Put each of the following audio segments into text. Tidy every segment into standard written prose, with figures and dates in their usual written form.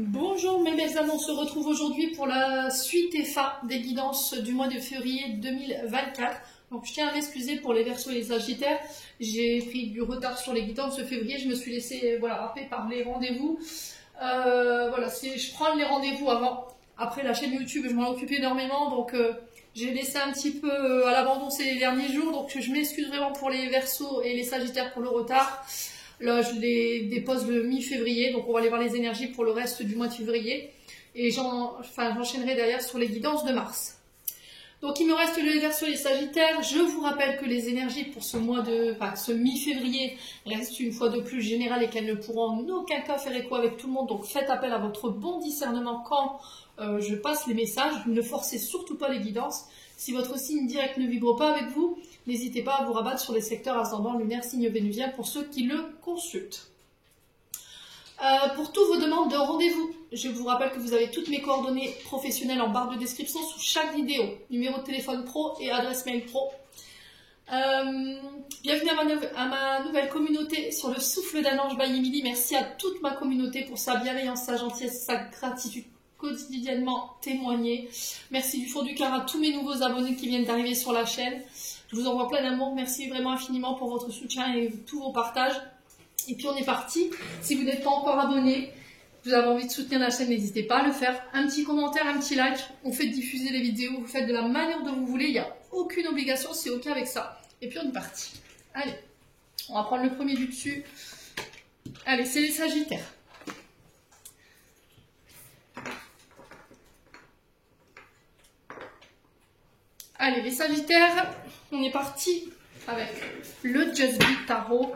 Bonjour mes belles âmes, on se retrouve aujourd'hui pour la suite et fin des guidances du mois de février 2024. Donc je tiens à m'excuser pour les Verseaux et les Sagittaires, j'ai pris du retard sur les guidances de février, je me suis laissée happer par les rendez-vous. Je prends les rendez-vous après la chaîne YouTube, je m'en occupe énormément, donc j'ai laissé un petit peu à l'abandon ces derniers jours, donc je m'excuse vraiment pour les Verseaux et les Sagittaires pour le retard. Là, je les dépose le mi-février, donc on va aller voir les énergies pour le reste du mois de février. Et j'enchaînerai derrière sur les guidances de mars. Donc il me reste les Verseaux et les Sagittaires. Je vous rappelle que les énergies pour ce mi-février restent une fois de plus générales et qu'elles ne pourront en aucun cas faire écho avec tout le monde. Donc faites appel à votre bon discernement quand je passe les messages. Ne forcez surtout pas les guidances. Si votre signe direct ne vibre pas avec vous, n'hésitez pas à vous rabattre sur les secteurs ascendant lunaire, signe vénusien pour ceux qui le consultent. Pour toutes vos demandes de rendez-vous, je vous rappelle que vous avez toutes mes coordonnées professionnelles en barre de description sous chaque vidéo. Numéro de téléphone pro et adresse mail pro. Bienvenue à ma nouvelle communauté sur le souffle d'un ange by Emily. Merci à toute ma communauté pour sa bienveillance, sa gentillesse, sa gratitude quotidiennement témoignée. Merci du fond du cœur à tous mes nouveaux abonnés qui viennent d'arriver sur la chaîne. Je vous envoie plein d'amour. Merci vraiment infiniment pour votre soutien et tous vos partages. Et puis on est parti. Si vous n'êtes pas encore abonné, vous avez envie de soutenir la chaîne, n'hésitez pas à le faire. Un petit commentaire, un petit like. On fait diffuser les vidéos. Vous faites de la manière dont vous voulez. Il n'y a aucune obligation. C'est OK avec ça. Et puis on est parti. Allez, on va prendre le premier du dessus. Allez, c'est les Sagittaires. Allez, les Sagittaires, on est parti avec le Just Be Tarot.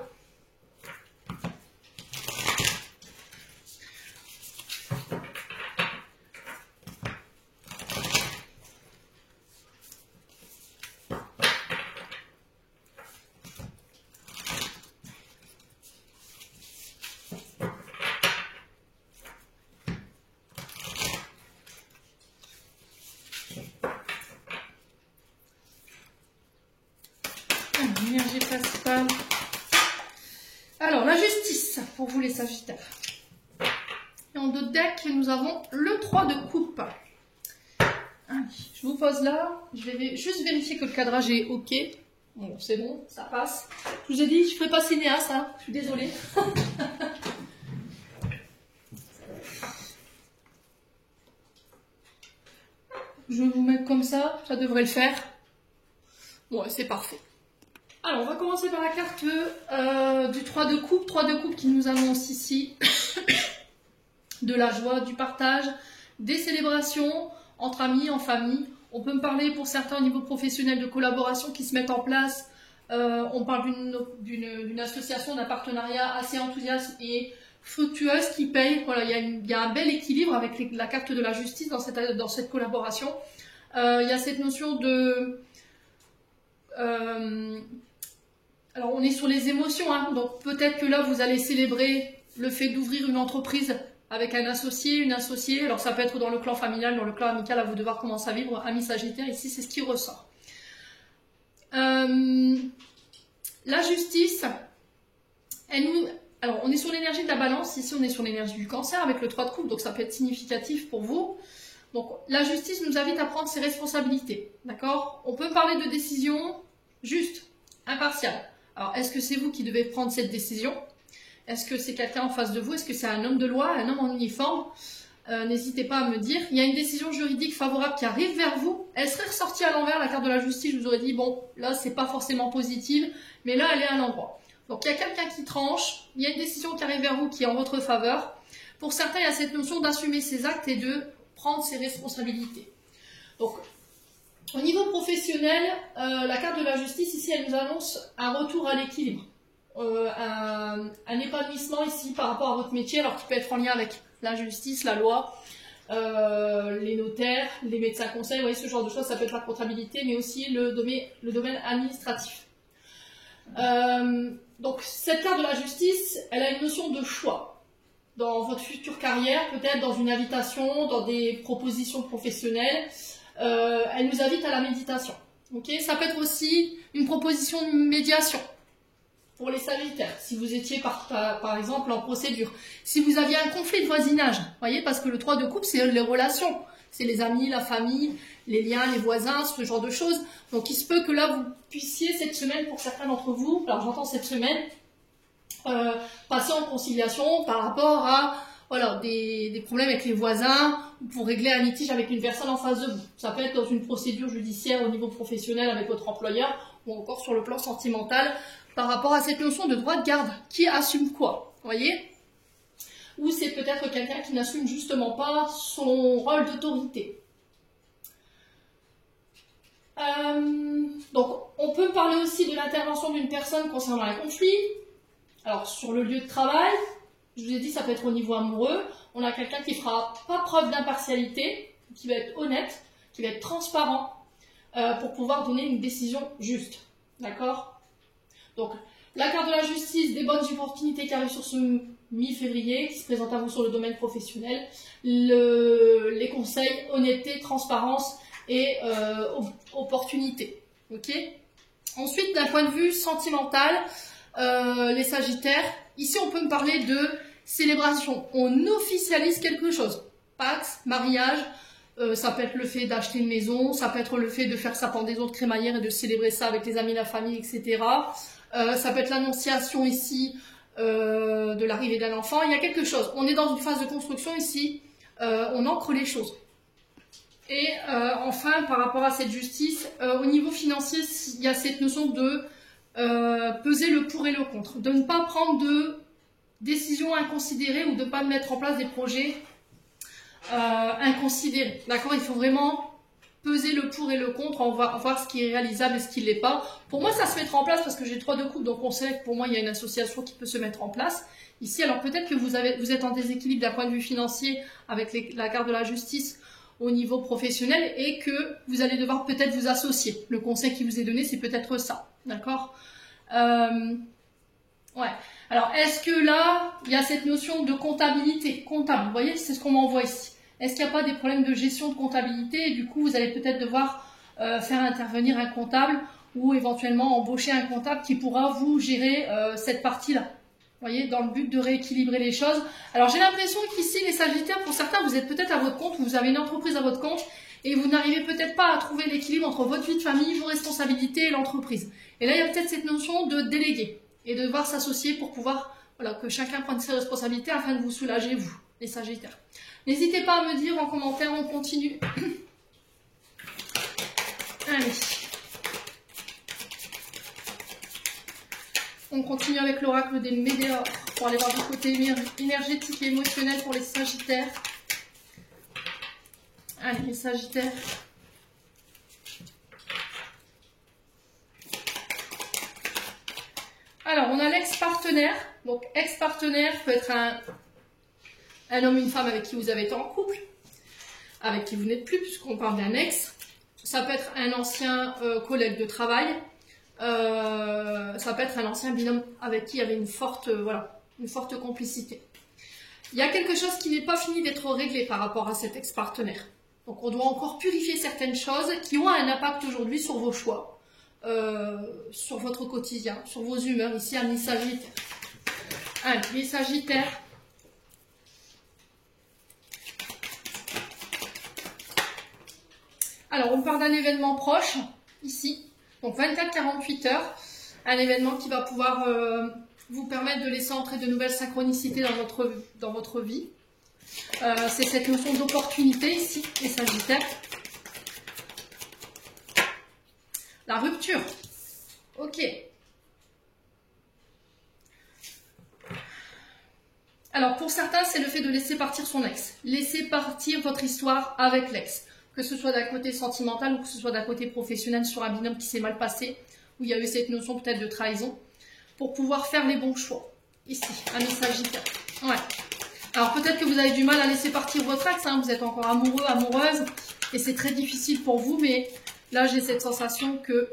L'énergie principale. Alors, la justice pour vous les Sagittaires. Et en deux decks, nous avons le 3 de coupe. Allez, je vous pose là. Je vais juste vérifier que le cadrage est OK. Bon, c'est bon, ça passe. Je vous ai dit, je ne fais pas cinéaste, hein. Je suis désolée. Je vais vous mettre comme ça devrait le faire. Bon, c'est parfait. Alors, on va commencer par la carte du 3 de coupe. 3 de coupe qui nous annonce ici de la joie, du partage, des célébrations entre amis, en famille. On peut me parler pour certains au niveau professionnel de collaboration qui se mettent en place. On parle d'une association, d'un partenariat assez enthousiaste et fructueuse qui paye. Voilà, il y a un bel équilibre avec la carte de la justice dans cette collaboration. Il y a cette notion de... alors on est sur les émotions, hein, donc peut-être que là vous allez célébrer le fait d'ouvrir une entreprise avec un associé, une associée. Alors ça peut être dans le clan familial, dans le clan amical, à vous de voir comment ça vibre. Amis Sagittaire, ici c'est ce qui ressort. La justice, alors on est sur l'énergie de la balance, ici on est sur l'énergie du cancer avec le 3 de coupe, donc ça peut être significatif pour vous. Donc la justice nous invite à prendre ses responsabilités, d'accord? On peut parler de décision juste, impartiale. Alors, est-ce que c'est vous qui devez prendre cette décision? Est-ce que c'est quelqu'un en face de vous? Est-ce que c'est un homme de loi, un homme en uniforme? N'hésitez pas à me dire. Il y a une décision juridique favorable qui arrive vers vous. Elle serait ressortie à l'envers, la carte de la justice. Je vous aurais dit, bon, là, c'est pas forcément positive, mais là, elle est à l'endroit. Donc, il y a quelqu'un qui tranche. Il y a une décision qui arrive vers vous qui est en votre faveur. Pour certains, il y a cette notion d'assumer ses actes et de prendre ses responsabilités. Donc, au niveau professionnel, la carte de la justice, ici, elle nous annonce un retour à l'équilibre. Un épanouissement ici par rapport à votre métier, alors qui peut être en lien avec la justice, la loi, les notaires, les médecins conseils, vous voyez, ce genre de choses, ça peut être la comptabilité, mais aussi le domaine administratif. Donc, cette carte de la justice, elle a une notion de choix. Dans votre future carrière, peut-être dans une invitation, dans des propositions professionnelles, elle nous invite à la méditation. Okay, ça peut être aussi une proposition de médiation. Pour les Sagittaires, si vous étiez par exemple en procédure, si vous aviez un conflit de voisinage, voyez, parce que le 3 de coupe, c'est les relations, c'est les amis, la famille, les liens, les voisins, ce genre de choses. Donc il se peut que là, vous puissiez cette semaine, pour certains d'entre vous, alors j'entends cette semaine, passer en conciliation par rapport à voilà, des problèmes avec les voisins, ou pour régler un litige avec une personne en face de vous. Ça peut être dans une procédure judiciaire au niveau professionnel avec votre employeur, ou encore sur le plan sentimental, par rapport à cette notion de droit de garde. Qui assume quoi, voyez? Ou c'est peut-être quelqu'un qui n'assume justement pas son rôle d'autorité. Donc, on peut parler aussi de l'intervention d'une personne concernant un conflit. Alors, sur le lieu de travail, je vous ai dit, ça peut être au niveau amoureux. On a quelqu'un qui fera pas preuve d'impartialité, qui va être honnête, qui va être transparent, pour pouvoir donner une décision juste. D'accord? Donc, la carte de la justice, des bonnes opportunités qui arrivent sur ce mi-février, qui se présentent à vous sur le domaine professionnel. Les conseils, honnêteté, transparence et opportunité. Ok? Ensuite, d'un point de vue sentimental, les Sagittaires, ici on peut me parler de célébration. On officialise quelque chose. Pax, mariage, ça peut être le fait d'acheter une maison, ça peut être le fait de faire sa pendaison de crémaillère et de célébrer ça avec les amis, la famille, etc. Ça peut être l'annonciation ici de l'arrivée d'un enfant. Il y a quelque chose. On est dans une phase de construction ici. On ancre les choses. Et enfin, par rapport à cette justice, au niveau financier, il y a cette notion de peser le pour et le contre. De ne pas prendre de décisions inconsidérées ou de ne pas mettre en place des projets inconsidérés. D'accord? Il faut vraiment peser le pour et le contre, on va voir ce qui est réalisable et ce qui ne l'est pas. Pour moi, ça se mettra en place parce que j'ai 3 de coupe, donc on sait que pour moi, il y a une association qui peut se mettre en place. Ici, alors peut-être que vous êtes en déséquilibre d'un point de vue financier avec la carte de la justice au niveau professionnel et que vous allez devoir peut-être vous associer. Le conseil qui vous est donné, c'est peut-être ça. D'accord? Ouais. Alors, est-ce que là, il y a cette notion de comptabilité, comptable, vous voyez, c'est ce qu'on m'envoie ici. Est-ce qu'il n'y a pas des problèmes de gestion de comptabilité et du coup, vous allez peut-être devoir faire intervenir un comptable ou éventuellement embaucher un comptable qui pourra vous gérer cette partie-là. Vous voyez, dans le but de rééquilibrer les choses. Alors, j'ai l'impression qu'ici, les Sagittaires, pour certains, vous êtes peut-être à votre compte, vous avez une entreprise à votre compte et vous n'arrivez peut-être pas à trouver l'équilibre entre votre vie de famille, vos responsabilités et l'entreprise. Et là, il y a peut-être cette notion de déléguer et de devoir s'associer pour pouvoir, voilà, que chacun prenne ses responsabilités afin de vous soulager, vous, les Sagittaires. N'hésitez pas à me dire en commentaire, on continue. Allez. On continue avec l'oracle des Médéors pour aller voir du côté énergétique et émotionnel pour les Sagittaires. Allez, les Sagittaires. Alors, on a l'ex-partenaire. Donc, ex-partenaire peut être un homme, une femme avec qui vous avez été en couple, avec qui vous n'êtes plus, puisqu'on parle d'un ex. Ça peut être un ancien collègue de travail. Ça peut être un ancien binôme avec qui il y avait une forte complicité. Il y a quelque chose qui n'est pas fini d'être réglé par rapport à cet ex-partenaire. Donc, on doit encore purifier certaines choses qui ont un impact aujourd'hui sur vos choix. Sur votre quotidien, sur vos humeurs, ici à les Sagittaires. Allez, les Sagittaires. Alors, on parle d'un événement proche, ici, donc 24-48 heures, un événement qui va pouvoir vous permettre de laisser entrer de nouvelles synchronicités dans votre vie. C'est cette notion d'opportunité ici, les Sagittaires. La rupture. Ok. Alors, pour certains, c'est le fait de laisser partir son ex. Laisser partir votre histoire avec l'ex. Que ce soit d'un côté sentimental ou que ce soit d'un côté professionnel sur un binôme qui s'est mal passé, où il y a eu cette notion peut-être de trahison, pour pouvoir faire les bons choix. Ici, amis Sagittaires. Ouais. Alors, peut-être que vous avez du mal à laisser partir votre ex, hein, vous êtes encore amoureux, amoureuse, et c'est très difficile pour vous, mais là, j'ai cette sensation que,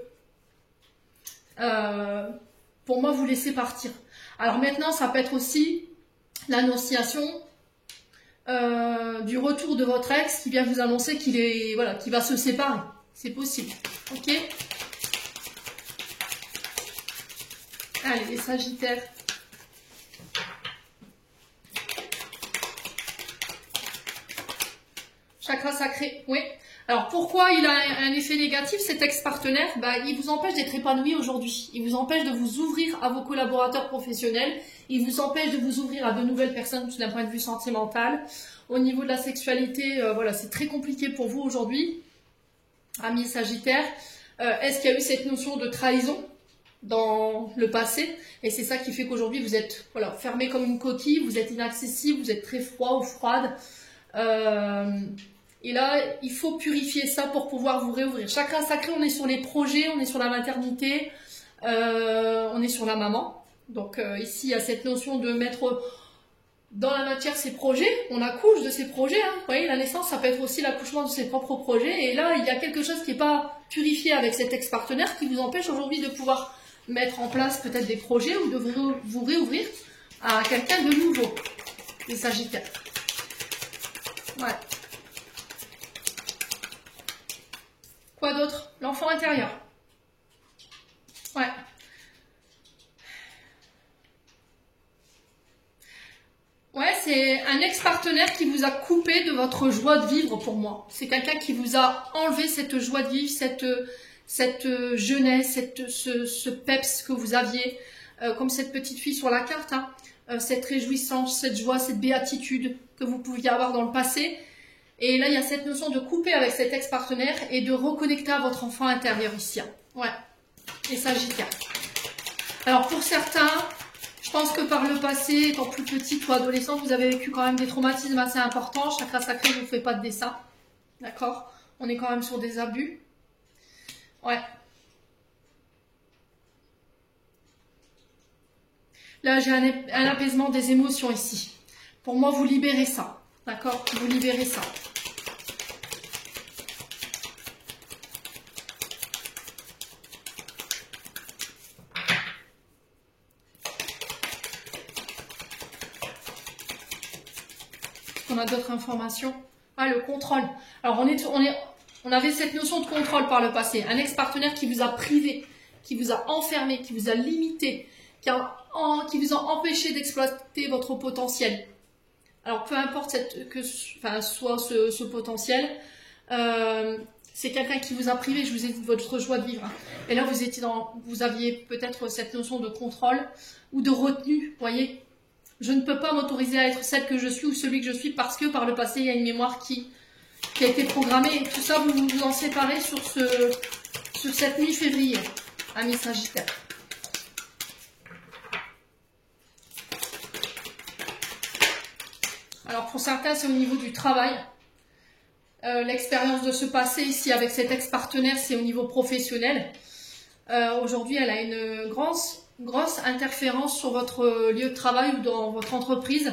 pour moi, vous laissez partir. Alors maintenant, ça peut être aussi l'annonciation du retour de votre ex qui vient vous annoncer qu'il va se séparer. C'est possible. Ok ? Allez, les Sagittaires. Chakra sacré, oui. Alors, pourquoi il a un effet négatif, cet ex-partenaire? Il vous empêche d'être épanoui aujourd'hui. Il vous empêche de vous ouvrir à vos collaborateurs professionnels. Il vous empêche de vous ouvrir à de nouvelles personnes d'un point de vue sentimental. Au niveau de la sexualité, voilà, c'est très compliqué pour vous aujourd'hui, amis Sagittaires. Est-ce qu'il y a eu cette notion de trahison dans le passé? Et c'est ça qui fait qu'aujourd'hui, vous êtes voilà, fermé comme une coquille, vous êtes inaccessible, vous êtes très froid ou froide. Et là, il faut purifier ça pour pouvoir vous réouvrir. Chakra sacré, on est sur les projets, on est sur la maternité, on est sur la maman. Donc ici, il y a cette notion de mettre dans la matière ses projets. On accouche de ses projets. Hein. Vous voyez, la naissance, ça peut être aussi l'accouchement de ses propres projets. Et là, il y a quelque chose qui n'est pas purifié avec cet ex-partenaire qui vous empêche aujourd'hui de pouvoir mettre en place peut-être des projets ou de vous réouvrir à quelqu'un de nouveau, les Sagittaires. Ouais. Quoi d'autre? L'enfant intérieur. Ouais. Ouais, c'est un ex-partenaire qui vous a coupé de votre joie de vivre pour moi. C'est quelqu'un qui vous a enlevé cette joie de vivre, cette jeunesse, ce peps que vous aviez, comme cette petite fille sur la carte, hein, cette réjouissance, cette joie, cette béatitude que vous pouviez avoir dans le passé. Et là, il y a cette notion de couper avec cet ex-partenaire et de reconnecter à votre enfant intérieur ici. Hein. Ouais, les Sagittaires. Alors, pour certains, je pense que par le passé, étant plus petite ou adolescente, vous avez vécu quand même des traumatismes assez importants. Chakra sacré, je ne vous fais pas de dessin. D'accord? On est quand même sur des abus. Ouais. Là, j'ai un apaisement des émotions ici. Pour moi, vous libérez ça. D'accord? Vous libérez ça. On a d'autres informations. Ah, le contrôle. Alors, on avait cette notion de contrôle par le passé. Un ex-partenaire qui vous a privé, qui vous a enfermé, qui vous a limité, qui vous a empêché d'exploiter votre potentiel. Alors, peu importe soit ce potentiel, c'est quelqu'un qui vous a privé, je vous ai dit, de votre joie de vivre. Et là, vous aviez peut-être cette notion de contrôle ou de retenue, vous voyez. Je ne peux pas m'autoriser à être celle que je suis ou celui que je suis parce que par le passé, il y a une mémoire qui a été programmée. Et tout ça, vous vous en séparez sur cette mi-février, amis Sagittaire. Alors pour certains, c'est au niveau du travail. L'expérience de ce passé ici avec cet ex-partenaire, c'est au niveau professionnel. Aujourd'hui, elle a une grosse interférence sur votre lieu de travail ou dans votre entreprise,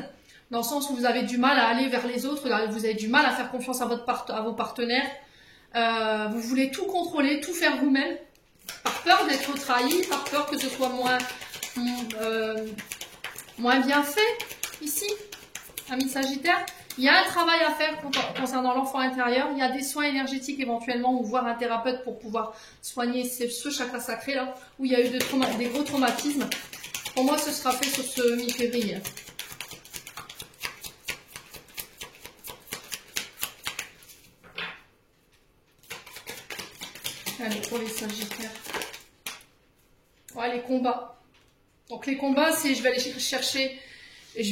dans le sens où vous avez du mal à aller vers les autres, vous avez du mal à faire confiance à vos partenaires. Vous voulez tout contrôler, tout faire vous-même, par peur d'être trahi, par peur que ce soit moins bien fait ici. Amis Sagittaire, il y a un travail à faire concernant l'enfant intérieur. Il y a des soins énergétiques éventuellement ou voir un thérapeute pour pouvoir soigner ce chakra sacré là où il y a eu des gros traumatismes. Pour moi, ce sera fait sur ce mi-février. Allez, pour les Sagittaires. Ouais, les combats. Donc les combats, c'est je vais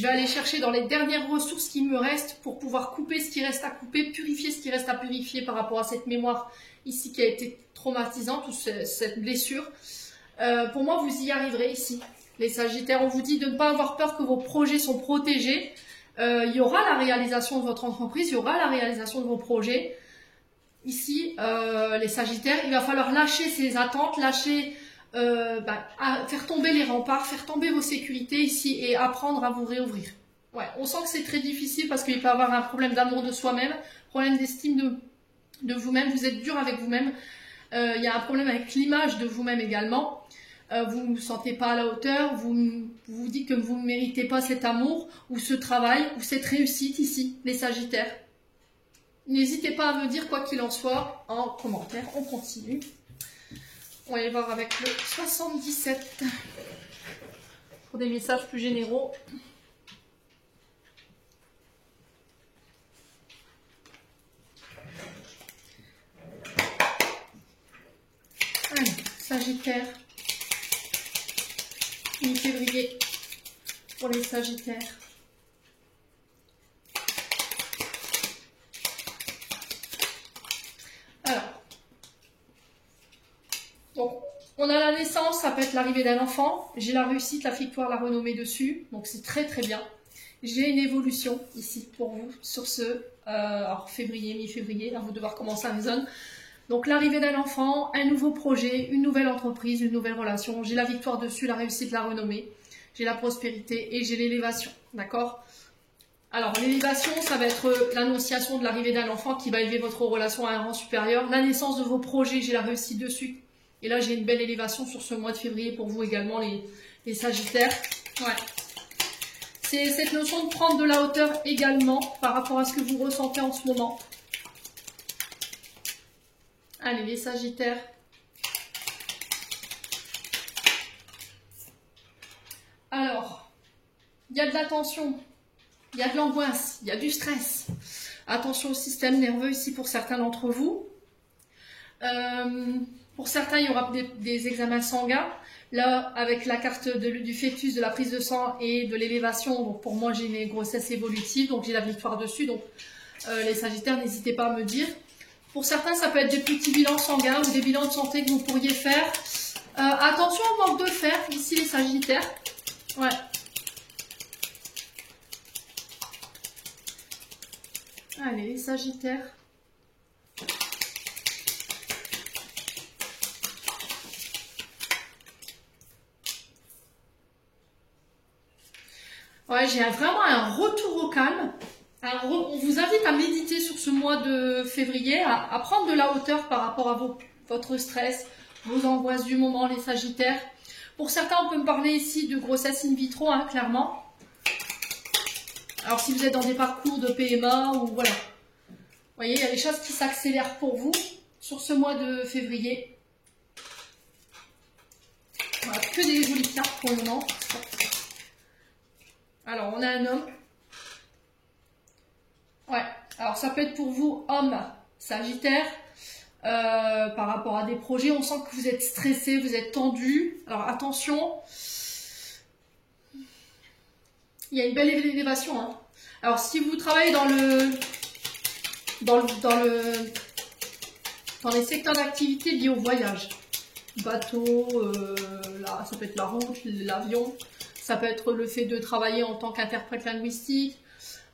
aller chercher dans les dernières ressources qui me restent pour pouvoir couper ce qui reste à couper, purifier ce qui reste à purifier par rapport à cette mémoire ici qui a été traumatisante ou cette blessure. Pour moi, vous y arriverez ici. Les Sagittaires, on vous dit de ne pas avoir peur que vos projets sont protégés. Il y aura la réalisation de votre entreprise, il y aura la réalisation de vos projets. Ici, les Sagittaires, il va falloir lâcher ces attentes, faire tomber les remparts, faire tomber vos sécurités ici et apprendre à vous réouvrir. Ouais, on sent que c'est très difficile parce qu'il peut y avoir un problème d'amour de soi-même, problème d'estime de vous-même, vous êtes dur avec vous-même. Il y a un problème avec l'image de vous-même également. Vous ne vous sentez pas à la hauteur, vous vous dites que vous ne méritez pas cet amour ou ce travail ou cette réussite ici, les Sagittaires. N'hésitez pas à me dire quoi qu'il en soit en commentaire. On continue. On va aller voir avec le 77. pour des messages plus généraux. Allez, Sagittaire, mi-février pour les Sagittaires. Alors, donc, on a la naissance, ça peut être l'arrivée d'un enfant. J'ai la réussite, la victoire, la renommée dessus. Donc, c'est très très bien. J'ai une évolution ici pour vous sur ce alors, février, mi-février. À vous de voir comment ça résonne. Donc, l'arrivée d'un enfant, un nouveau projet, une nouvelle entreprise, une nouvelle relation. J'ai la victoire dessus, la réussite, la renommée. J'ai la prospérité et j'ai l'élévation. D'accord? Alors, l'élévation, ça va être l'annonciation de l'arrivée d'un enfant qui va élever votre relation à un rang supérieur. La naissance de vos projets, j'ai la réussite dessus. Et là, j'ai une belle élévation sur ce mois de février pour vous également, les Sagittaires. Ouais. C'est cette notion de prendre de la hauteur également par rapport à ce que vous ressentez en ce moment. Allez, les Sagittaires. Alors, il y a de la tension, il y a de l'angoisse, il y a du stress. Attention au système nerveux ici pour certains d'entre vous. Pour certains, il y aura des examens sanguins. Là, avec la carte du fœtus, de la prise de sang et de l'élévation, donc pour moi, j'ai une grossesse évolutive, donc j'ai la victoire dessus. Donc, les Sagittaires, n'hésitez pas à me dire. Pour certains, ça peut être des petits bilans sanguins ou des bilans de santé que vous pourriez faire. Attention au manque de fer, ici, les Sagittaires. Ouais. Allez, les Sagittaires. Ouais, j'ai vraiment un retour au calme. On vous invite à méditer sur ce mois de février, à prendre de la hauteur par rapport à votre stress, vos angoisses du moment, les Sagittaires. Pour certains, on peut me parler ici de grossesse in vitro, hein, clairement. Alors, si vous êtes dans des parcours de PMA ou voilà. Vous voyez, il y a des choses qui s'accélèrent pour vous sur ce mois de février. Voilà, que des jolies cartes pour le moment. Alors, on a un homme. Ouais, alors ça peut être pour vous, homme, Sagittaire, par rapport à des projets. On sent que vous êtes stressé, vous êtes tendu. Alors, attention. Il y a une belle élévation. Hein. Alors, si vous travaillez dans les secteurs d'activité liés au voyage, bateau, là, ça peut être la route, l'avion, ça peut être le fait de travailler en tant qu'interprète linguistique,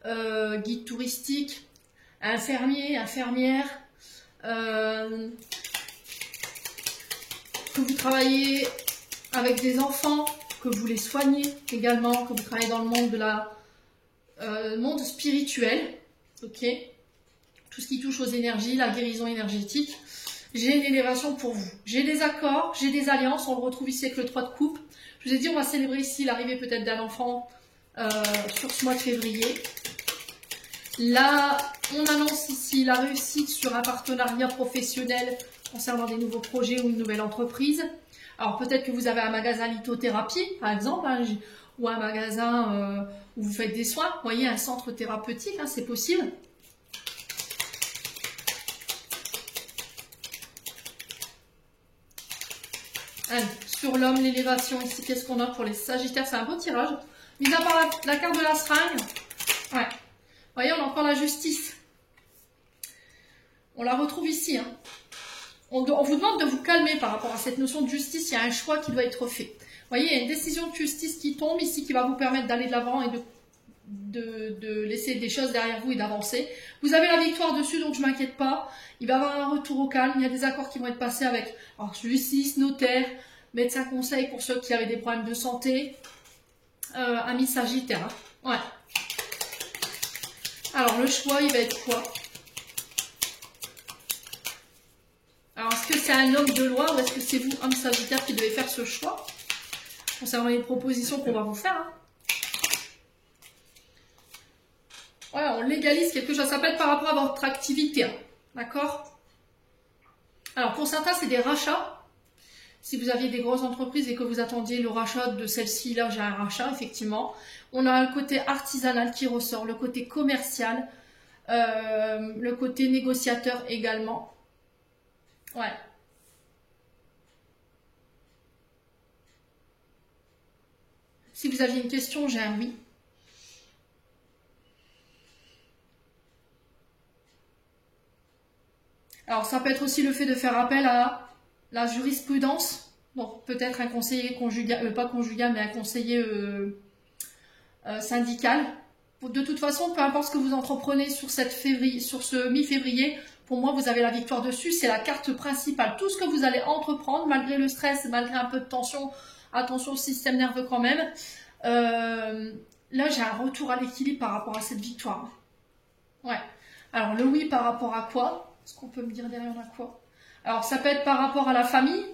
guide touristique, infirmier, infirmière, que vous travaillez avec des enfants, que vous les soignez également, que vous travaillez dans le monde de monde spirituel, ok, tout ce qui touche aux énergies, la guérison énergétique. J'ai une élévation pour vous. J'ai des accords, j'ai des alliances, on le retrouve ici avec le 3 de coupe. Je vous ai dit, on va célébrer ici l'arrivée peut-être d'un enfant sur ce mois de février. Là, on annonce ici la réussite sur un partenariat professionnel concernant des nouveaux projets ou une nouvelle entreprise. Alors peut-être que vous avez un magasin lithothérapie, par exemple, hein, ou un magasin où vous faites des soins. Vous voyez, un centre thérapeutique, hein, c'est possible. Allez, sur l'homme, l'élévation, ici, qu'est-ce qu'on a pour les Sagittaires? C'est un beau tirage. Mis à part la carte de la seringue, ouais. Vous voyez, on a encore la justice. On la retrouve ici. Hein. On vous demande de vous calmer par rapport à cette notion de justice. Il y a un choix qui doit être fait. Vous voyez, il y a une décision de justice qui tombe ici, qui va vous permettre d'aller de l'avant et de laisser des choses derrière vous et d'avancer. Vous avez la victoire dessus, donc je ne m'inquiète pas. Il va y avoir un retour au calme. Il y a des accords qui vont être passés avec justice, notaire, médecin conseil pour ceux qui avaient des problèmes de santé. Amis Sagittaire. Hein. Ouais. Alors, le choix, il va être quoi? Alors, est-ce que c'est un homme de loi ou est-ce que c'est vous, homme Sagittaire, qui devez faire ce choix concernant les propositions qu'on va vous faire? Hein. Voilà, on légalise quelque chose. Ça peut être par rapport à votre activité. Hein. D'accord? Alors, pour certains, c'est des rachats. Si vous aviez des grosses entreprises et que vous attendiez le rachat de celle-ci, là j'ai un rachat, effectivement. On a le côté artisanal qui ressort, le côté commercial, le côté négociateur également. Ouais. Si vous aviez une question, j'ai un oui. Alors, ça peut être aussi le fait de faire appel à la jurisprudence. Donc, peut-être un conseiller conjugal, pas conjugal, mais un conseiller syndical. De toute façon, peu importe ce que vous entreprenez sur ce mi-février, pour moi, vous avez la victoire dessus. C'est la carte principale. Tout ce que vous allez entreprendre, malgré le stress, malgré un peu de tension, attention au système nerveux quand même. Là, j'ai un retour à l'équilibre par rapport à cette victoire. Ouais. Alors, le oui par rapport à quoi? Est-ce qu'on peut me dire derrière à quoi? Alors, ça peut être par rapport à la famille,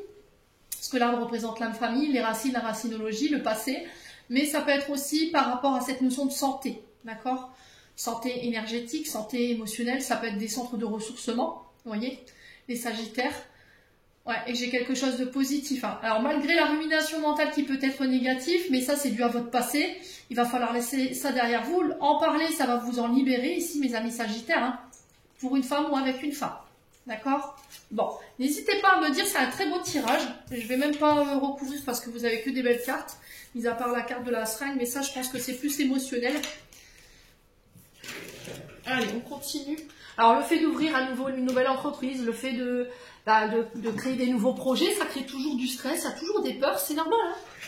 parce que l'arbre représente la famille, les racines, la racinologie, le passé, mais ça peut être aussi par rapport à cette notion de santé, d'accord? Santé énergétique, santé émotionnelle, ça peut être des centres de ressourcement, vous voyez, les sagittaires. Ouais, et j'ai quelque chose de positif. Hein. Alors, malgré la rumination mentale qui peut être négative, mais ça, c'est dû à votre passé, il va falloir laisser ça derrière vous. En parler, ça va vous en libérer, ici, mes amis sagittaires, hein, pour une femme ou avec une femme. D'accord? Bon, n'hésitez pas à me dire, c'est un très beau tirage. Je vais même pas recouvrir parce que vous avez que des belles cartes, mis à part la carte de la seringue, mais ça, je pense que c'est plus émotionnel. Allez, on continue. Alors, le fait d'ouvrir à nouveau une nouvelle entreprise, le fait de créer des nouveaux projets, ça crée toujours du stress, ça a toujours des peurs, c'est normal.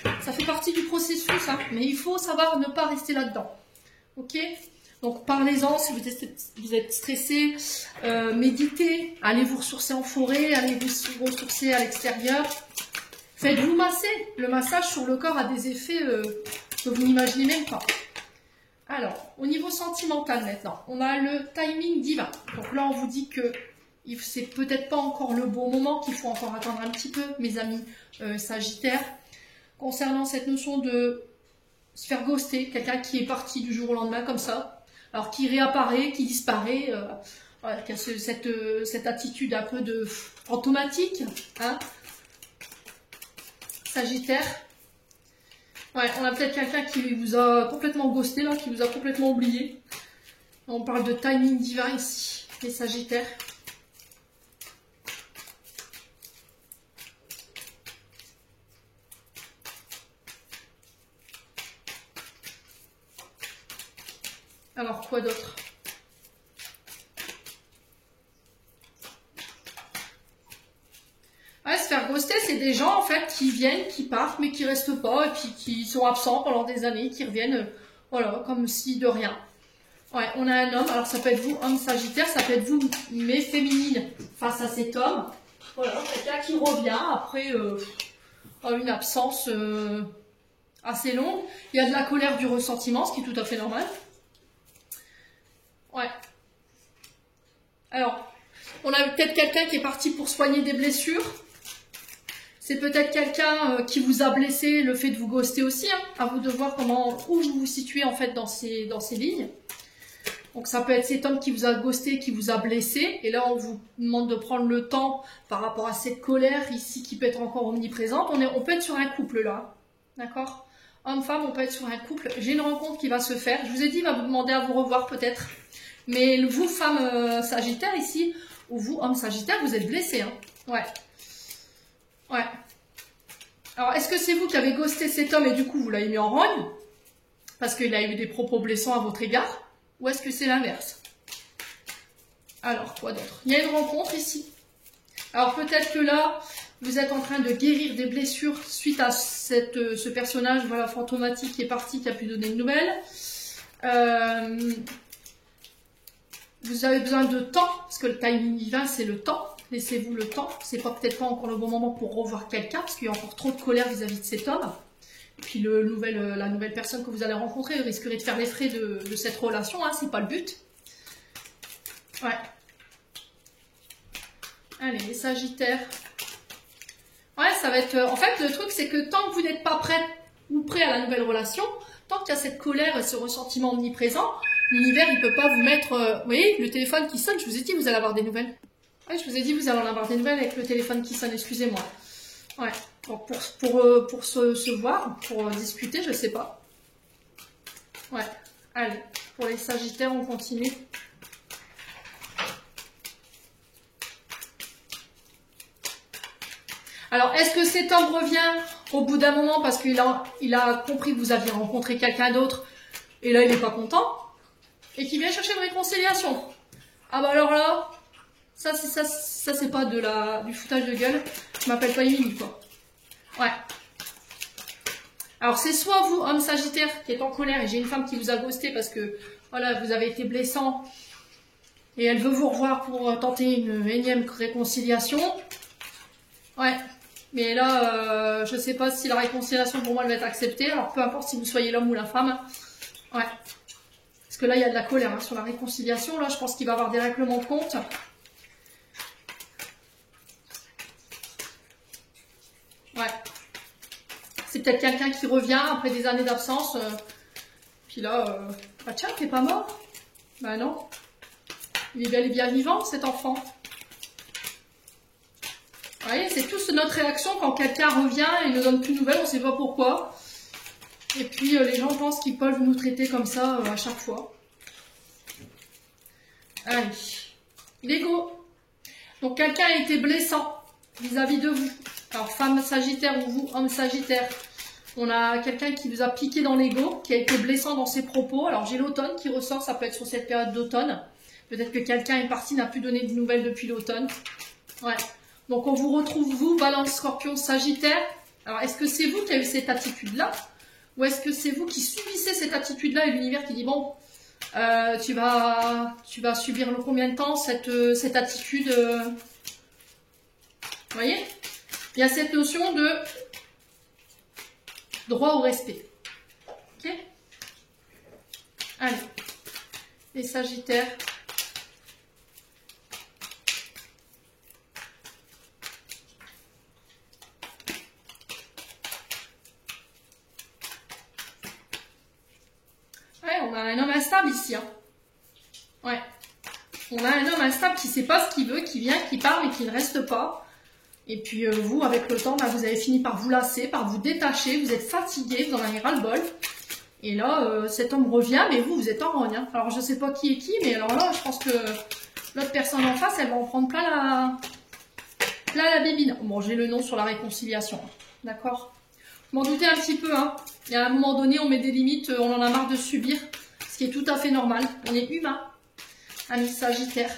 Hein, ça fait partie du processus, hein, mais il faut savoir ne pas rester là-dedans. Ok? Donc, parlez-en si vous êtes stressé, méditez, allez vous ressourcer en forêt, allez vous ressourcer à l'extérieur. Faites-vous masser. Le massage sur le corps a des effets que vous n'imaginez même pas. Alors, au niveau sentimental maintenant, on a le timing divin. Donc là, on vous dit que c'est peut-être pas encore le bon moment, qu'il faut encore attendre un petit peu, mes amis sagittaires. Concernant cette notion de se faire ghoster, quelqu'un qui est parti du jour au lendemain comme ça, alors qui réapparaît, qui disparaît, voilà, qui a cette attitude un peu de fantomatique, hein, Sagittaire. Ouais, on a peut-être quelqu'un qui vous a complètement ghosté, là, qui vous a complètement oublié. On parle de timing divin ici, les Sagittaires. Alors, quoi d'autre? Ouais, se faire ghoster, c'est des gens, en fait, qui viennent, qui partent, mais qui restent pas, et puis qui sont absents pendant des années, qui reviennent, voilà, comme si de rien. Ouais, on a un homme, alors ça peut être vous, homme Sagittaire, ça peut être vous, mais féminine, face à cet homme. Voilà, quelqu'un qui revient après une absence assez longue. Il y a de la colère, du ressentiment, ce qui est tout à fait normal. Ouais. Alors, on a peut-être quelqu'un qui est parti pour soigner des blessures. C'est peut-être quelqu'un qui vous a blessé, le fait de vous ghoster aussi. Hein. À vous de voir où vous vous situez en fait dans ces lignes. Donc ça peut être cet homme qui vous a ghosté, qui vous a blessé. Et là, on vous demande de prendre le temps par rapport à cette colère ici qui peut être encore omniprésente. On peut être sur un couple là. D'accord? Homme-femme, on peut être sur un couple. J'ai une rencontre qui va se faire. Je vous ai dit, il va vous demander à vous revoir peut-être. Mais vous, femme Sagittaire ici, ou vous, homme Sagittaire, vous êtes blessé. Hein. Ouais. Ouais. Alors, est-ce que c'est vous qui avez ghosté cet homme et du coup, vous l'avez mis en rogne parce qu'il a eu des propos blessants à votre égard? Ou est-ce que c'est l'inverse? Alors, quoi d'autre? Il y a une rencontre ici. Alors, peut-être que là, vous êtes en train de guérir des blessures suite à ce personnage voilà, fantomatique qui est parti, qui a pu donner une nouvelle. Vous avez besoin de temps, parce que le timing divin, c'est le temps. Laissez-vous le temps. C'est peut-être pas encore le bon moment pour revoir quelqu'un, parce qu'il y a encore trop de colère vis-à-vis de cet homme. Et puis la nouvelle personne que vous allez rencontrer risquerait de faire les frais de cette relation. Hein, c'est pas le but. Ouais. Allez, les Sagittaires. Ouais, ça va être... En fait, le truc, c'est que tant que vous n'êtes pas prêt ou prêt à la nouvelle relation, tant qu'il y a cette colère et ce ressentiment omniprésent, l'univers, il peut pas vous mettre... vous voyez, le téléphone qui sonne, je vous ai dit, vous allez avoir des nouvelles. Ouais, je vous ai dit, vous allez en avoir des nouvelles avec le téléphone qui sonne, excusez-moi. Ouais, pour se voir, pour discuter, je sais pas. Ouais, allez, pour les Sagittaires, on continue. Alors, est-ce que cet homme revient au bout d'un moment parce qu'il a compris que vous aviez rencontré quelqu'un d'autre et là, il n'est pas content et qu'il vient chercher une réconciliation? Ah bah alors là, ça c'est pas du foutage de gueule. Je m'appelle pas Émilie, quoi. Ouais. Alors, c'est soit vous, homme Sagittaire, qui est en colère et j'ai une femme qui vous a ghosté parce que, voilà, vous avez été blessant et elle veut vous revoir pour tenter une énième réconciliation. Ouais. Mais là, je sais pas si la réconciliation pour moi elle va être acceptée. Alors peu importe si vous soyez l'homme ou la femme. Ouais. Parce que là, il y a de la colère hein, sur la réconciliation. Là, je pense qu'il va y avoir des règlements de compte. Ouais. C'est peut-être quelqu'un qui revient après des années d'absence. Puis là, bah tiens, t'es pas mort? Bah non. Il est bel et bien vivant, cet enfant. Vous voyez, c'est tous notre réaction quand quelqu'un revient et ne donne plus de nouvelles, on ne sait pas pourquoi. Et puis les gens pensent qu'ils peuvent nous traiter comme ça à chaque fois. Allez, l'ego. Donc quelqu'un a été blessant vis-à-vis de vous. Alors femme Sagittaire ou vous, homme Sagittaire. On a quelqu'un qui vous a piqué dans l'ego, qui a été blessant dans ses propos. Alors j'ai l'automne qui ressort, ça peut être sur cette période d'automne. Peut-être que quelqu'un est parti, n'a plus donné de nouvelles depuis l'automne. Ouais. Donc, on vous retrouve, vous, Balance, Scorpion, Sagittaire. Alors, est-ce que c'est vous qui avez eu cette attitude-là? Ou est-ce que c'est vous qui subissez cette attitude-là et l'univers qui dit, bon, tu vas subir combien de temps cette attitude Vous voyez? Il y a cette notion de droit au respect. Ok? Allez. Les Sagittaires. On a un homme instable ici. Hein. Ouais. On a un homme instable qui ne sait pas ce qu'il veut, qui vient, qui part, mais qui ne reste pas. Et puis vous, avec le temps, bah, vous avez fini par vous lasser, par vous détacher. Vous êtes fatigué, vous en avez ras-le-bol. Et là, cet homme revient, mais vous êtes en rogne. Hein. Alors, je ne sais pas qui est qui, mais alors là, je pense que l'autre personne en face, elle va en prendre plein la bébine. Bon, j'ai le nom sur la réconciliation. Hein. D'accord? Je m'en doutais un petit peu. Hein. Et à un moment donné, on met des limites, on en a marre de subir. Ce qui est tout à fait normal. On est humain. Ami Sagittaire.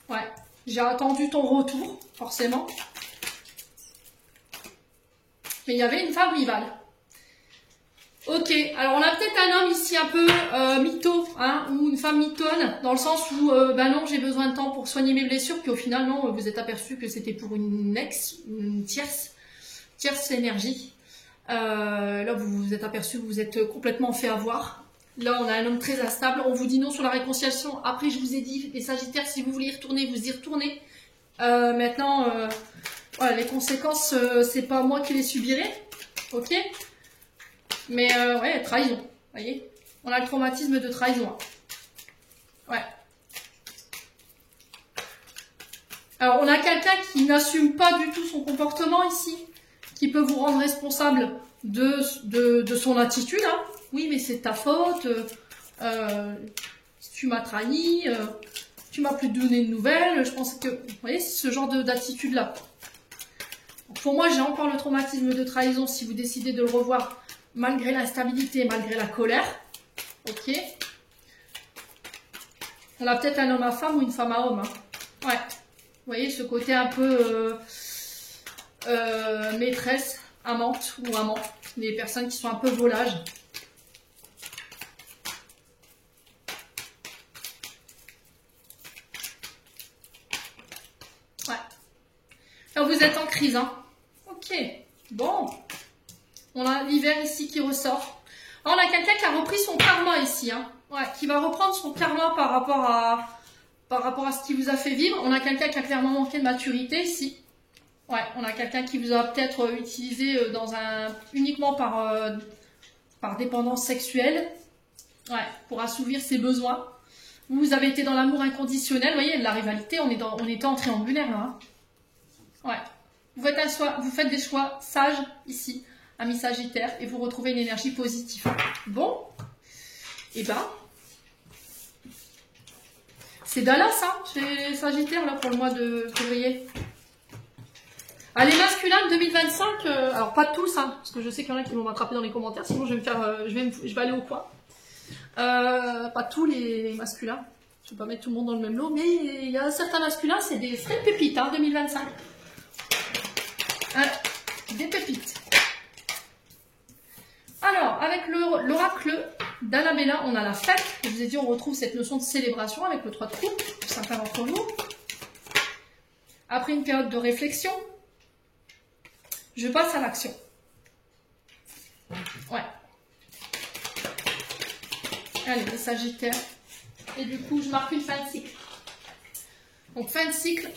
Ouais. J'ai attendu ton retour, forcément. Mais il y avait une femme rivale. Ok, alors on a peut-être un homme ici un peu mytho, hein, ou une femme mythone, dans le sens où, ben non, j'ai besoin de temps pour soigner mes blessures, puis au final, non, vous êtes aperçu que c'était pour une tierce énergie. Là, vous vous êtes aperçu que vous êtes complètement fait avoir. Là, on a un homme très instable. On vous dit non sur la réconciliation. Après, je vous ai dit, les Sagittaires, si vous voulez y retourner, vous y retournez. Maintenant, voilà, les conséquences, c'est pas moi qui les subirai. Ok? Mais, ouais, trahison. Vous voyez? On a le traumatisme de trahison. Ouais. Alors, on a quelqu'un qui n'assume pas du tout son comportement ici, qui peut vous rendre responsable de son attitude. Hein. Oui, mais c'est ta faute, tu m'as trahi, tu m'as plus donné de nouvelles. Je pense que, vous voyez, c'est ce genre d'attitude-là. Pour moi, j'ai encore le traumatisme de trahison si vous décidez de le revoir malgré l'instabilité, malgré la colère. Ok. On a peut-être un homme à femme ou une femme à homme. Hein. Ouais. Vous voyez, ce côté un peu maîtresse, amante ou amant. Les personnes qui sont un peu volages. Ouais. Là, vous êtes en crise, hein. Ok. Bon. On a l'hiver ici qui ressort. Alors, on a quelqu'un qui a repris son karma ici, hein. Ouais, qui va reprendre son karma par rapport à ce qui vous a fait vivre. On a quelqu'un qui a clairement manqué de maturité ici. Ouais, on a quelqu'un qui vous a peut-être utilisé uniquement par dépendance sexuelle. Ouais, pour assouvir ses besoins. Vous avez été dans l'amour inconditionnel. Vous voyez, la rivalité, on était en triangulaire là. Hein. Ouais. Vous faites des choix sages ici, amis Sagittaire, et vous retrouvez une énergie positive. Bon, et ben, c'est Dallas, hein, chez Sagittaire, là, pour le mois de février. Allez, masculin 2025, alors pas tous, hein, parce que je sais qu'il y en a qui vont m'attraper dans les commentaires, sinon je vais me faire, je vais aller au coin. Pas tous les masculins, je ne vais pas mettre tout le monde dans le même lot, mais il y a certains masculins, c'est des vraies pépites, hein, 2025. Des pépites. Alors, avec l'oracle d'Annabella, on a la fête. Je vous ai dit, on retrouve cette notion de célébration avec le 3 de coupe, pour certains d'entre vous. Après une période de réflexion, je passe à l'action. Ouais. Allez, les Sagittaires. Et du coup, je marque une fin de cycle. Donc, fin de cycle,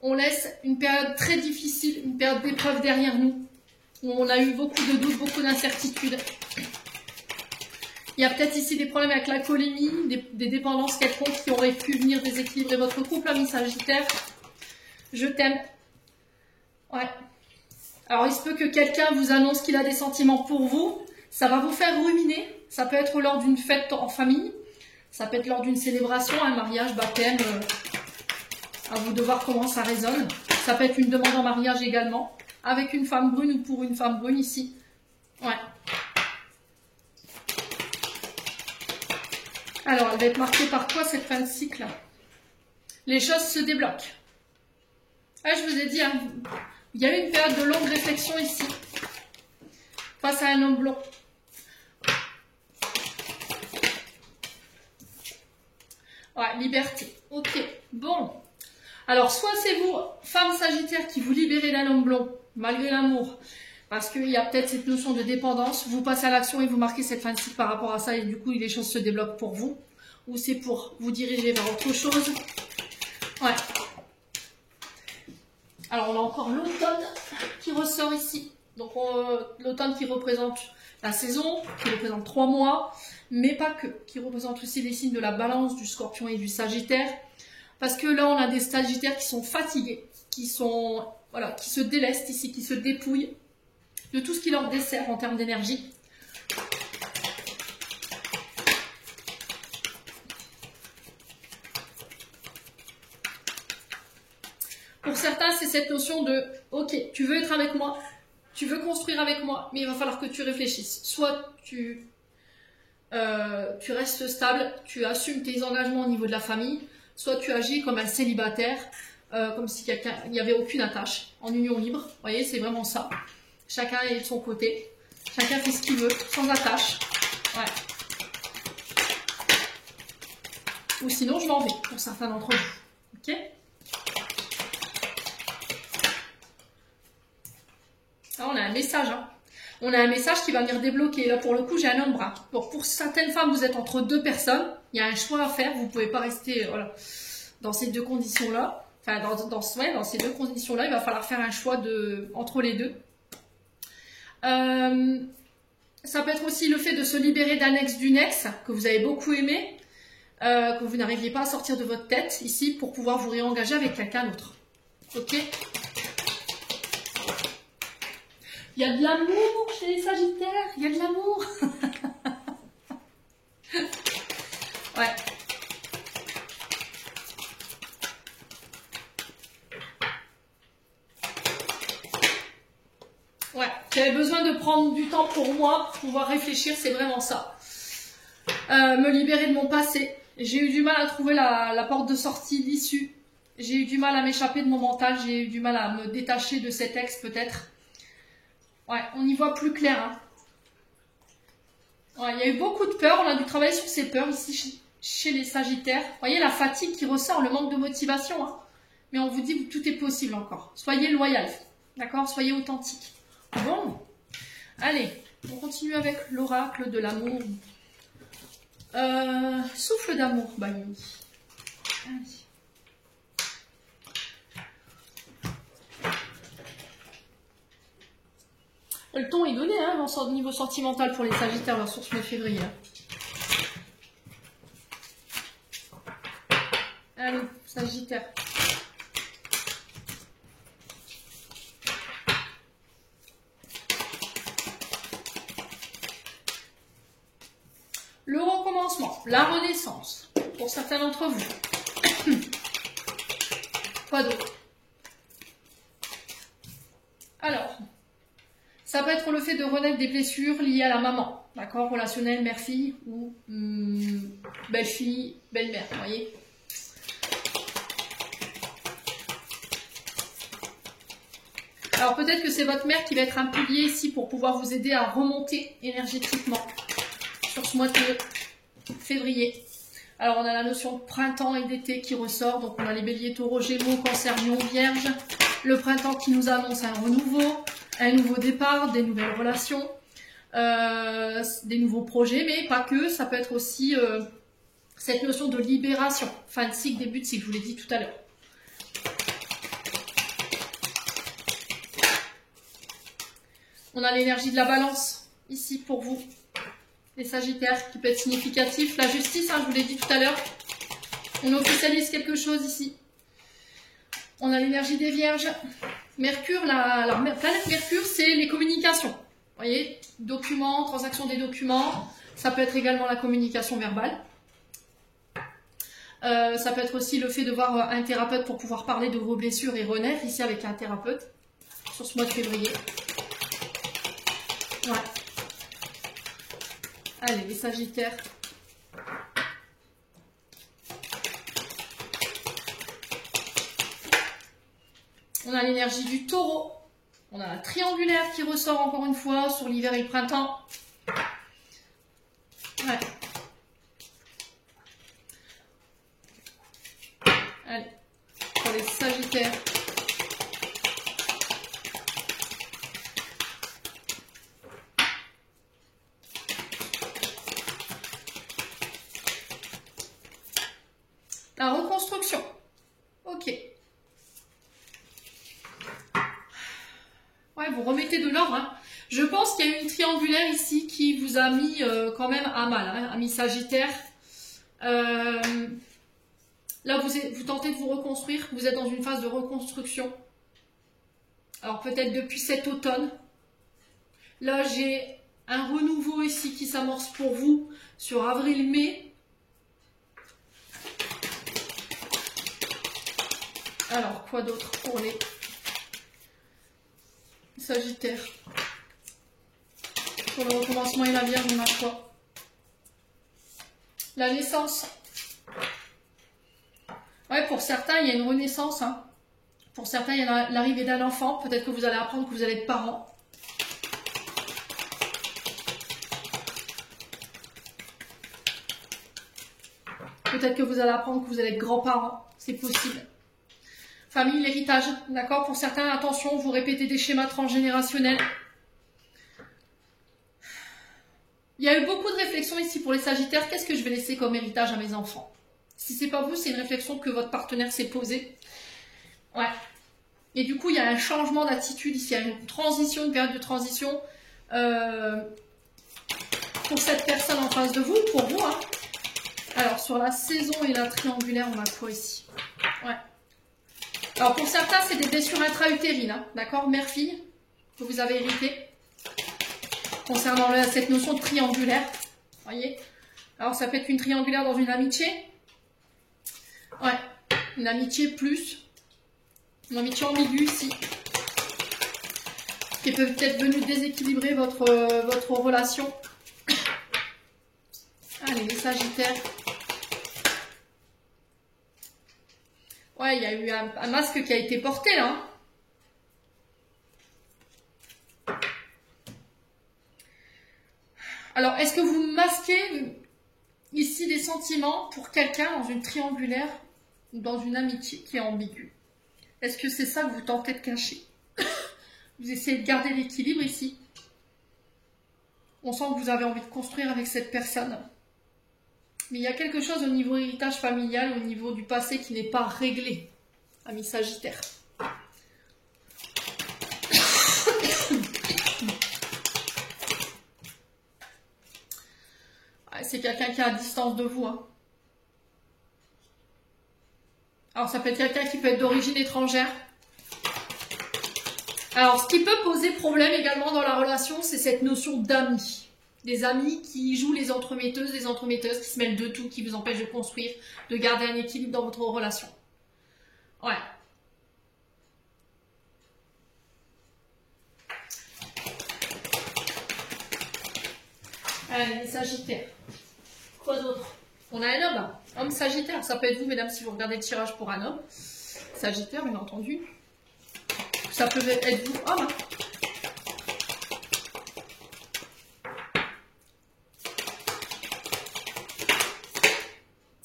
on laisse une période très difficile, une période d'épreuve derrière nous, où on a eu beaucoup de doutes, beaucoup d'incertitudes. Il y a peut-être ici des problèmes avec l'alcoolémie, des dépendances quelconques qui auraient pu venir déséquilibrer votre couple, ami Sagittaire. Je t'aime. Ouais. Alors, il se peut que quelqu'un vous annonce qu'il a des sentiments pour vous. Ça va vous faire ruminer. Ça peut être lors d'une fête en famille. Ça peut être lors d'une célébration, un mariage, baptême. À vous de voir comment ça résonne. Ça peut être une demande en mariage également. Avec une femme brune ou pour une femme brune ici. Ouais. Alors, elle va être marquée par quoi cette fin de cycle? Les choses se débloquent. Ah, je vous ai dit, hein, il y a eu une période de longue réflexion ici. Face à un homme blond. Ouais, liberté. Ok, bon. Alors, soit c'est vous, femme Sagittaire, qui vous libérez d'un homme blond, malgré l'amour, parce qu'il y a peut-être cette notion de dépendance, vous passez à l'action et vous marquez cette fin de cycle par rapport à ça, et du coup, les choses se débloquent pour vous, ou c'est pour vous diriger vers autre chose. Ouais. Alors, on a encore l'automne qui ressort ici. Donc, l'automne qui représente la saison, qui représente 3 mois, mais pas que, qui représente aussi les signes de la Balance, du Scorpion et du Sagittaire. Parce que là, on a des Sagittaires qui sont fatigués, qui sont, voilà, qui se délestent ici, qui se dépouillent de tout ce qui leur dessert en termes d'énergie. Pour certains, c'est cette notion de « Ok, tu veux être avec moi, tu veux construire avec moi, mais il va falloir que tu réfléchisses. Soit tu restes stable, tu assumes tes engagements au niveau de la famille, soit tu agis comme un célibataire, comme si il n'y avait aucune attache, en union libre. Vous voyez, c'est vraiment ça. Chacun est de son côté, chacun fait ce qu'il veut, sans attache. Ouais. Ou sinon, je m'en vais, pour certains d'entre vous. Ok ? Là, on a un message. Hein. On a un message qui va venir débloquer. Là, pour le coup, j'ai un homme bras. Donc, pour certaines femmes, vous êtes entre deux personnes. Il y a un choix à faire. Vous ne pouvez pas rester voilà, dans ces deux conditions-là. Enfin, dans ces deux conditions-là, il va falloir faire un choix entre les deux. Ça peut être aussi le fait de se libérer d'un ex, d'une ex que vous avez beaucoup aimé, que vous n'arriviez pas à sortir de votre tête ici pour pouvoir vous réengager avec quelqu'un d'autre. Ok ? Il y a de l'amour chez les Sagittaires, il y a de l'amour. Ouais. Ouais, j'avais besoin de prendre du temps pour moi, pour pouvoir réfléchir, c'est vraiment ça. Me libérer de mon passé. J'ai eu du mal à trouver la porte de sortie, l'issue. J'ai eu du mal à m'échapper de mon mental, j'ai eu du mal à me détacher de cet ex peut-être. Ouais, on y voit plus clair. Hein. Ouais, il y a eu beaucoup de peurs, on a dû travailler sur ces peurs ici chez les Sagittaires. Vous voyez la fatigue qui ressort, le manque de motivation. Hein. Mais on vous dit que tout est possible encore. Soyez loyal, d'accord? Soyez authentique. Bon, allez, on continue avec l'oracle de l'amour. Souffle d'amour, Bayou. Allez. Le ton est donné, hein, au niveau sentimental pour les Sagittaires, leur source mois de février. Allez, Sagittaire. l'accomplissement, la renaissance, pour certains d'entre vous. Quoi d'autre? Alors, ça peut être le fait de renaître des blessures liées à la maman, d'accord, relationnelle, mère-fille ou belle-fille, belle-mère, vous voyez. Alors peut-être que c'est votre mère qui va être un pilier ici pour pouvoir vous aider à remonter énergétiquement sur ce mois de février. Alors on a la notion de printemps et d'été qui ressort, donc on a les béliers, taureaux, gémeaux, cancer, lion, vierge. Le printemps qui nous annonce un renouveau, un nouveau départ, des nouvelles relations, des nouveaux projets, mais pas que, ça peut être aussi cette notion de libération, fin de cycle, début de cycle, je vous l'ai dit tout à l'heure. On a l'énergie de la balance, ici, pour vous, les sagittaires, qui peut être significatif. La justice, hein, je vous l'ai dit tout à l'heure, on officialise quelque chose ici. On a l'énergie des vierges. Mercure, la planète Mercure, c'est les communications. Vous voyez, documents, transaction des documents. Ça peut être également la communication verbale. Ça peut être aussi le fait de voir un thérapeute pour pouvoir parler de vos blessures et renaître, ici avec un thérapeute, sur ce mois de février. Ouais. Allez, les sagittaires. On a l'énergie du taureau. On a la triangulaire qui ressort encore une fois sur l'hiver et le printemps. Ouais. Allez, pour les sagittaires. La reconstruction. Ok. Ouais, vous remettez de l'ordre. Hein. Je pense qu'il y a une triangulaire ici qui vous a mis quand même à mal, hein, ami Sagittaire. Là, vous tentez de vous reconstruire. Vous êtes dans une phase de reconstruction. Alors peut-être depuis cet automne. Là, j'ai un renouveau ici qui s'amorce pour vous sur avril-mai. Alors, quoi d'autre pour les Sagittaires? Pour le recommencement et la Vierge, on a quoi? La naissance. Ouais, pour certains, il y a une renaissance. Hein. Pour certains, il y a l'arrivée d'un enfant. Peut-être que vous allez apprendre que vous allez être parent. Peut-être que vous allez apprendre que vous allez être grands-parents. C'est possible. Famille, l'héritage, d'accord? Pour certains, attention, vous répétez des schémas transgénérationnels. Il y a eu beaucoup de réflexions ici pour les Sagittaires. Qu'est-ce que je vais laisser comme héritage à mes enfants? Si c'est pas vous, c'est une réflexion que votre partenaire s'est posée. Ouais. Et du coup, il y a un changement d'attitude ici. Il y a une transition, une période de transition pour cette personne en face de vous, pour vous. Hein. Alors, sur la saison et la triangulaire, on a quoi ici? Ouais. Alors pour certains, c'est des blessures intra-utérines, hein, d'accord, mère-fille, que vous avez hérité, concernant cette notion de triangulaire, voyez. Alors ça peut être une triangulaire dans une amitié, ouais, une amitié plus, une amitié ambiguë ici, qui peut peut-être venir déséquilibrer votre relation. Allez, les Sagittaires. Ouais, il y a eu un masque qui a été porté, hein. Alors, est-ce que vous masquez ici des sentiments pour quelqu'un dans une triangulaire ou dans une amitié qui est ambiguë? Est-ce que c'est ça que vous tentez de cacher? Vous essayez de garder l'équilibre ici. On sent que vous avez envie de construire avec cette personne. Mais il y a quelque chose au niveau héritage familial, au niveau du passé qui n'est pas réglé, ami Sagittaire. C'est quelqu'un qui est à distance de vous. Hein. Alors ça peut être quelqu'un qui peut être d'origine étrangère. Alors ce qui peut poser problème également dans la relation, c'est cette notion d'ami. Des amis qui jouent les entremetteuses qui se mêlent de tout, qui vous empêchent de construire, de garder un équilibre dans votre relation. Ouais. Allez, les Sagittaires. Quoi d'autre? On a un homme là. Homme Sagittaire. Ça peut être vous, mesdames, si vous regardez le tirage pour un homme. Sagittaire, bien entendu. Ça peut être vous, homme.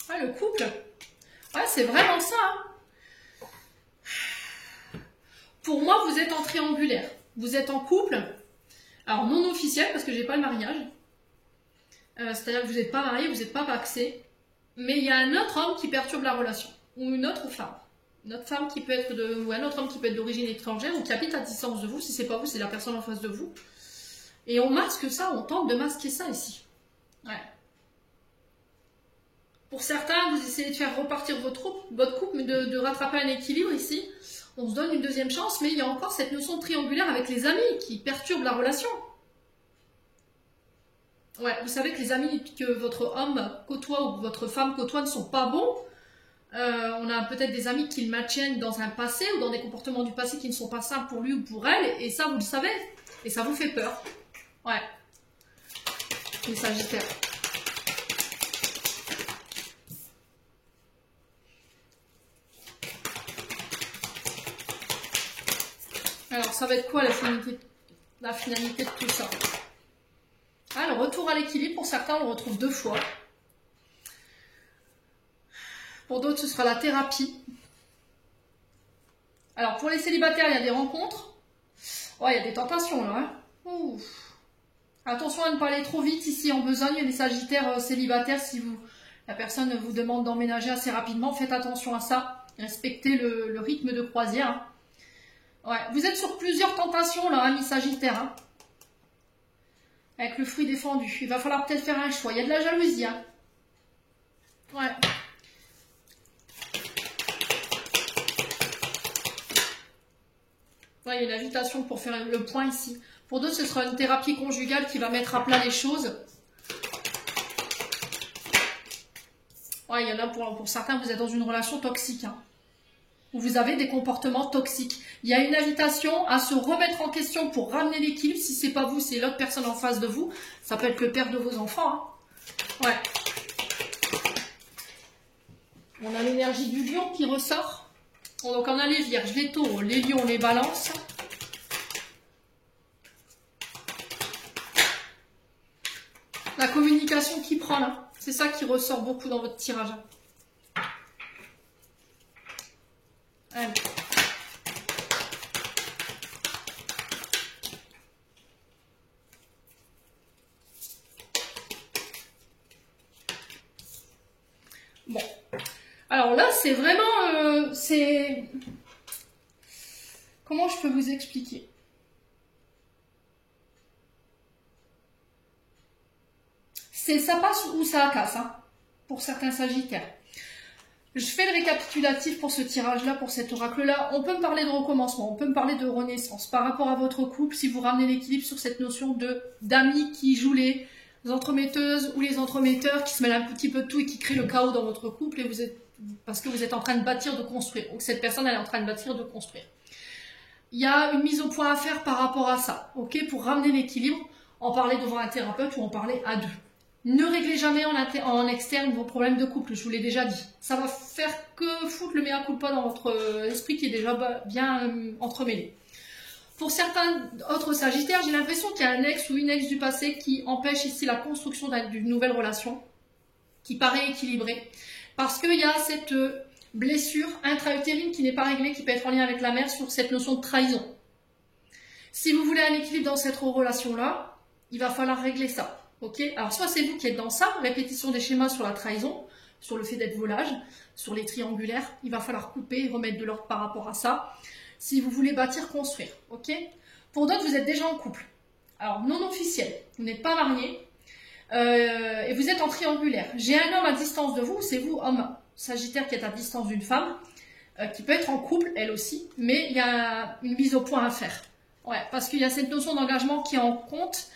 Ah, le couple. Ouais, c'est vraiment ça. Hein. Pour moi, vous êtes en triangulaire. Vous êtes en couple. Alors, non officiel, parce que j'ai pas le mariage. C'est-à-dire que vous n'êtes pas marié, vous n'êtes pas paxé. Mais il y a un autre homme qui perturbe la relation. Ou une autre femme. Une autre femme qui peut être ou un autre homme qui peut être d'origine étrangère ou qui habite à distance de vous. Si c'est pas vous, c'est la personne en face de vous. Et on masque ça, on tente de masquer ça ici. Ouais. Pour certains, vous essayez de faire repartir votre couple, mais de rattraper un équilibre ici. On se donne une deuxième chance, mais il y a encore cette notion de triangulaire avec les amis qui perturbe la relation. Ouais, vous savez que les amis que votre homme côtoie ou votre femme côtoie ne sont pas bons. On a peut-être des amis qui le maintiennent dans un passé ou dans des comportements du passé qui ne sont pas sains pour lui ou pour elle, et ça vous le savez, et ça vous fait peur. Ouais. Les Sagittaires. Alors, ça va être quoi la finalité de tout ça? Ah, le retour à l'équilibre, pour certains, on le retrouve 2 fois. Pour d'autres, ce sera la thérapie. Alors, pour les célibataires, il y a des rencontres. Ouais, il y a des tentations, là. Hein. Ouf. Attention à ne pas aller trop vite ici en besogne. Les Sagittaires célibataires, si la personne vous demande d'emménager assez rapidement, faites attention à ça. Respectez le rythme de croisière. Hein. Ouais, vous êtes sur plusieurs tentations, là, amis Sagittaires. Hein. Avec le fruit défendu. Il va falloir peut-être faire un choix. Il y a de la jalousie. Hein. Ouais. Ouais, il y a une invitation pour faire le point ici. Pour d'autres, ce sera une thérapie conjugale qui va mettre à plat les choses. Ouais, il y en a pour certains, vous êtes dans une relation toxique. Hein, où vous avez des comportements toxiques. Il y a une invitation à se remettre en question pour ramener l'équilibre. Si c'est pas vous, c'est l'autre personne en face de vous. Ça peut être le père de vos enfants. Hein. Ouais. On a l'énergie du lion qui ressort. Donc on a les vierges, les taureaux, les lions, les balances. La communication qui prend là. C'est ça qui ressort beaucoup dans votre tirage. Allez. Bon. Alors là, c'est vraiment... Comment je peux vous expliquer? Ça passe ou ça casse, hein, pour certains Sagittaires. Je fais le récapitulatif pour ce tirage-là, pour cet oracle-là. On peut me parler de recommencement, on peut me parler de renaissance. Par rapport à votre couple, si vous ramenez l'équilibre sur cette notion d'amis qui jouent les entremetteuses ou les entremetteurs, qui se mêlent un petit peu de tout et qui créent le chaos dans votre couple, et parce que vous êtes en train de bâtir, de construire. Donc cette personne, elle est en train de bâtir, de construire. Il y a une mise au point à faire par rapport à ça, ok, pour ramener l'équilibre, en parler devant un thérapeute ou en parler à 2. Ne réglez jamais en externe vos problèmes de couple, je vous l'ai déjà dit. Ça va faire que foutre le mea culpa dans votre esprit qui est déjà bien entremêlé. Pour certains autres Sagittaires, j'ai l'impression qu'il y a un ex ou une ex du passé qui empêche ici la construction d'une nouvelle relation, qui paraît équilibrée. Parce qu'il y a cette blessure intra-utérine qui n'est pas réglée, qui peut être en lien avec la mère sur cette notion de trahison. Si vous voulez un équilibre dans cette relation-là, il va falloir régler ça. Okay, alors soit c'est vous qui êtes dans ça, répétition des schémas sur la trahison, sur le fait d'être volage, sur les triangulaires, il va falloir couper et remettre de l'ordre par rapport à ça, si vous voulez bâtir, construire. Okay, pour d'autres, vous êtes déjà en couple. Alors non officiel, vous n'êtes pas marié, et vous êtes en triangulaire. J'ai un homme à distance de vous, c'est vous, homme Sagittaire qui est à distance d'une femme, qui peut être en couple, elle aussi, mais il y a une mise au point à faire. Ouais, parce qu'il y a cette notion d'engagement qui est en compte.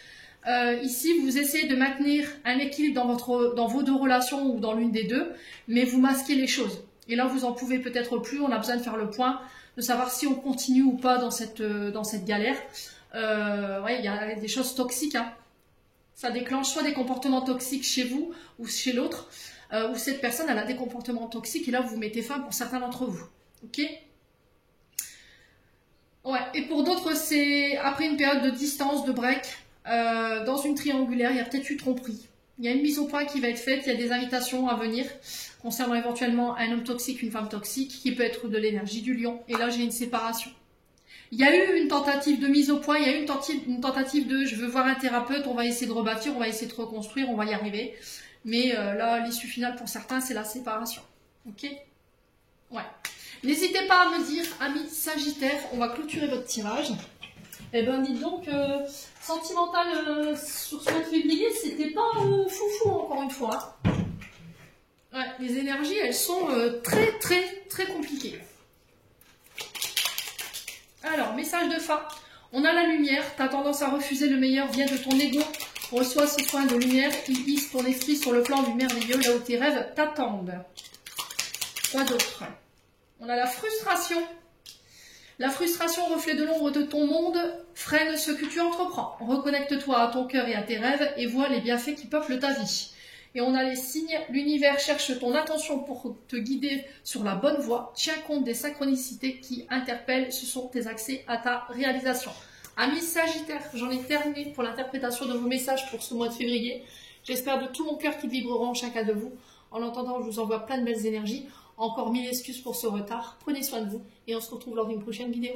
Ici, vous essayez de maintenir un équilibre dans vos deux relations ou dans l'une des deux, mais vous masquez les choses. Et là, vous en pouvez peut-être plus. On a besoin de faire le point, de savoir si on continue ou pas dans cette galère. Ouais, il y a des choses toxiques. Hein. Ça déclenche soit des comportements toxiques chez vous ou chez l'autre, ou cette personne elle a des comportements toxiques et là vous mettez fin pour certains d'entre vous. Ok? Ouais. Et pour d'autres, c'est après une période de distance, de break. Dans une triangulaire, il y a peut-être eu tromperie. Il y a une mise au point qui va être faite, il y a des invitations à venir concernant éventuellement un homme toxique, une femme toxique, qui peut être de l'énergie du lion. Et là, j'ai une séparation. Il y a eu une tentative de mise au point, il y a eu une tentative de je veux voir un thérapeute, on va essayer de rebâtir, on va essayer de reconstruire, on va y arriver. Mais là, l'issue finale pour certains, c'est la séparation. Ok? Ouais. N'hésitez pas à me dire, amis Sagittaire, on va clôturer votre tirage. Eh ben, dites donc, sentimental sur ce mois de février, c'était pas foufou encore une fois. Ouais, les énergies, elles sont très compliquées. Alors, message de fin. On a la lumière, tu as tendance à refuser le meilleur, vient de ton ego. Reçois ce point de lumière, il hisse ton esprit sur le plan du merveilleux, là où tes rêves t'attendent. Quoi d'autre? On a la frustration. La frustration, reflet de l'ombre de ton monde, freine ce que tu entreprends. Reconnecte-toi à ton cœur et à tes rêves et vois les bienfaits qui peuplent ta vie. Et on a les signes, l'univers cherche ton attention pour te guider sur la bonne voie. Tiens compte des synchronicités qui interpellent, ce sont tes accès à ta réalisation. Amis Sagittaire, j'en ai terminé pour l'interprétation de vos messages pour ce mois de février. J'espère de tout mon cœur qu'ils vibreront chacun de vous. En attendant, je vous envoie plein de belles énergies. Encore 1000 excuses pour ce retard. Prenez soin de vous et on se retrouve lors d'une prochaine vidéo.